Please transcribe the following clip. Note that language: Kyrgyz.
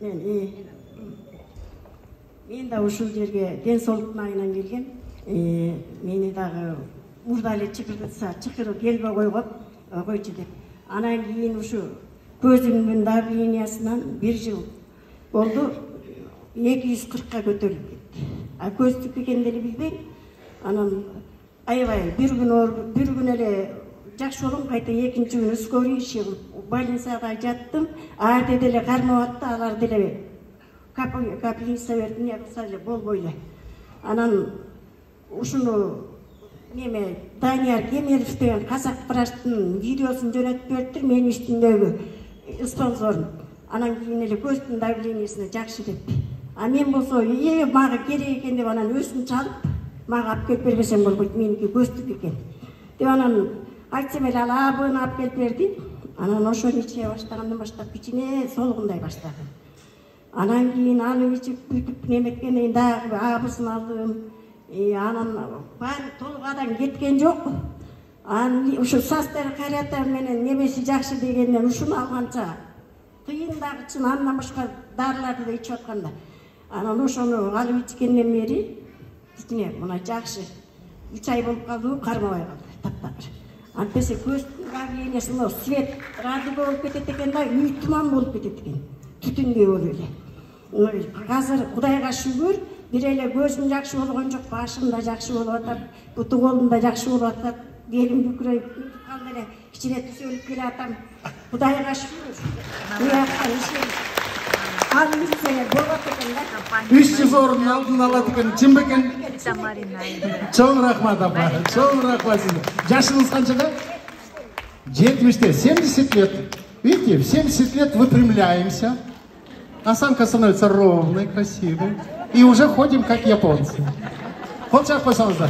Мен да ушул жерге ден соолук майынан келген. Мени дагы мурда эле чакырып келбей койчу деп. Анан кийин ушу көзүмдүн давлениясынан 1 жыл болду, 240-ка көтөрүлүп кетти. Көздүк экенин деле билбейм. Анан аябай бир күн эле жакшы болом, кайта экинчи күнү скорый иши кылып больницада жаттым. Арды деле кармап атты, алар деле капельница берди, не кылса эле болбой эле. Анан ушуну неме Данияр Кемеров деген казак врачтын видеосун жөнөтүп бериптир, менин үстүмдөгү спонсорум. Анан кийин эле көздүн давлениясына жакшы деп. Мен болсо, мага керек экен деп анан өзүн чалып, мага алып келип бербесем болбойт, меники көздүк экен. Деп анан айтсам эле ал буну алып келип берди. Анан ошону иче баштагандан баштап кичине солгундай баштады. Анан кийин аны ичип бүтүп неметкенден кийин дагы абысын алдым. Анан баары толугадан кеткен жок. Анан ушу састары карата менен немеси жакшы дегенден ушуну алганча кыйын дагы чын, андан башка дарыларды да ичип атканда. Анан ошону алып ичкенден бери кичине мына жакшы 3 ай болуп калды, кармабай калды таптакыр. Антесе көздүн давлениясында свет радиго болуп кетет экен да, үй туман болуп кетет экен. Түтүнгө болуп эле. Азыр Кудайга шүгүр, бир эле көзүм жакшы болгон жок, башым да жакшы болуп атат, буту колум да жакшы болуп атат, белим бүкүрөйүп калды эле, кичине түзөлүп келе атам. Кудайга шүгүр. Буяктан иши алып жүрсөңөр болот экен да. 300 орун алдын алат экен, чын бекен? Чоң рахмат апа, чоң рахмат сизге. Жашыңыз канчада? 70-те, 70 лет. Видите, в 70 лет выпрямляемся. Осанка становится ровной, красивой. И уже ходим как японцы. Вот сейчас, пожалуйста.